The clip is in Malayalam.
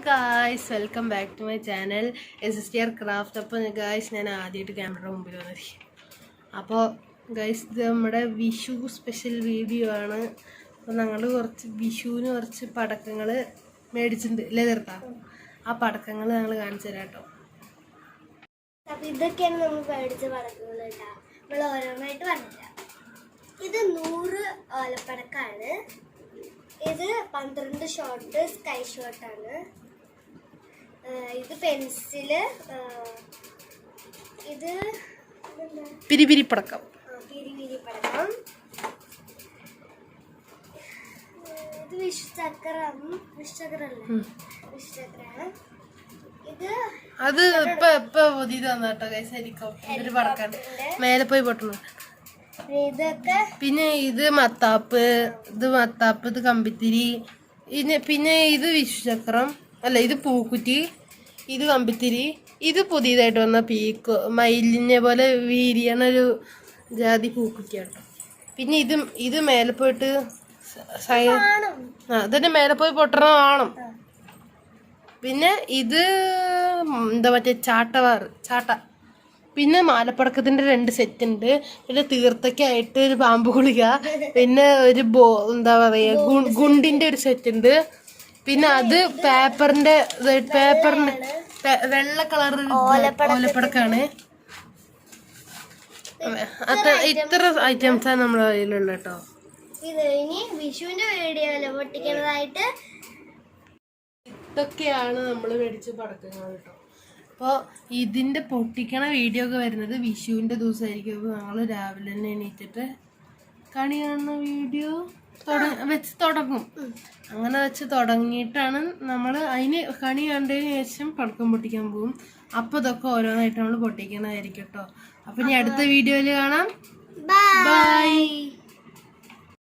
Guys, welcome back to my channel SSTR craft. അപ്പോൾ ഗായ്സ്, ഞാൻ ആദ്യമായിട്ട് ക്യാമറ മുമ്പിൽ വന്നത്. അപ്പോൾ ഗായ്സ്, ഇത് നമ്മുടെ വിഷു സ്പെഷ്യൽ വീഡിയോ ആണ്. അപ്പോൾ ഞങ്ങൾ വിഷുവിന് കുറച്ച് പടക്കങ്ങൾ മേടിച്ചിട്ടുണ്ട് അല്ലേ തീർത്താ? ആ പടക്കങ്ങൾ ഞങ്ങൾ കാണിച്ചു തരാം കേട്ടോ. അപ്പോൾ ഇതൊക്കെയാണ് നമ്മൾ മേടിച്ച പടക്കങ്ങൾ കേട്ടോ. നമ്മൾ ഓരോന്നായിട്ട് പറഞ്ഞുതരാം. ഇത് 100 ഓലപ്പടക്കാണ്. ഇത് 12 ഷോട്ട് സ്കൈ ഷോട്ടാണ്. ഇത് പെൻസില്. ഇത് പിരിപിരി പടക്കം. ഇത് വിഷുചക്രാണ്. ഇത് അത് ഇപ്പൊ പുതിയതാണ് കേട്ടോ ഗൈസ്. ഹെലികോപ്റ്റർ പടക്കാൻ മേലെ പോയി പൊട്ടണം. ഇതൊക്കെ പിന്നെ ഇത് മത്താപ്പ്, ഇത് കമ്പിത്തിരി. പിന്നെ ഇത് വിഷുചക്രം അല്ല, ഇത് പൂക്കുറ്റി, ഇത് കമ്പിത്തിരി. ഇത് പുതിയതായിട്ട് വന്ന പീക്കോ മയിലിനെ പോലെ വീരിയണൊരു ജാതി പൂക്കുറ്റിയാട്ടോ. പിന്നെ ഇത് മേലെ പോയിട്ട് ഇതിന്റെ മേലെ പോയി പൊട്ടണ കാണും. പിന്നെ ഇത് എന്താ മറ്റേ ചാട്ട. പിന്നെ മാലപ്പടക്കത്തിന്റെ 2 സെറ്റ് ഉണ്ട്. പിന്നെ തീർത്തക്കായിട്ട് ഒരു പാമ്പ് ഗുളിക, പിന്നെ ഒരു എന്താ പറയാ ഗുണ്ടിന്റെ ഒരു സെറ്റ് ഉണ്ട്. പിന്നെ അത് പേപ്പറിന്റെ വെള്ള കളർ ഓലപ്പടക്കാണ്. ഇത്ര ഐറ്റംസാണ് നമ്മുടെ കയ്യിലുള്ള കേട്ടോ. ഇനി വിഷുവിന്റെ വീഡിയോയില് പൊട്ടിക്കുന്നതായിട്ട് ഇതൊക്കെയാണ് നമ്മൾ മേടിച്ച പടക്കങ്ങൾ കേട്ടോ. അപ്പോൾ ഇതിൻ്റെ പൊട്ടിക്കണ വീഡിയോ ഒക്കെ വരുന്നത് വിഷുവിൻ്റെ ദിവസമായിരിക്കും. അപ്പോൾ ഞങ്ങൾ രാവിലെ തന്നെ എണീറ്റിട്ട് കണി കാണുന്ന വീഡിയോ വെച്ച് തുടങ്ങും. അങ്ങനെ വെച്ച് തുടങ്ങിയിട്ടാണ് നമ്മൾ അതിന് കണി കണ്ടതിന് ശേഷം പടക്കം പൊട്ടിക്കാൻ പോകും. അപ്പോൾ ഇതൊക്കെ ഓരോന്നായിട്ട് നമ്മൾ പൊട്ടിക്കണമായിരിക്കും കേട്ടോ. അപ്പം ഇനി അടുത്ത വീഡിയോയിൽ കാണാം. ബൈ.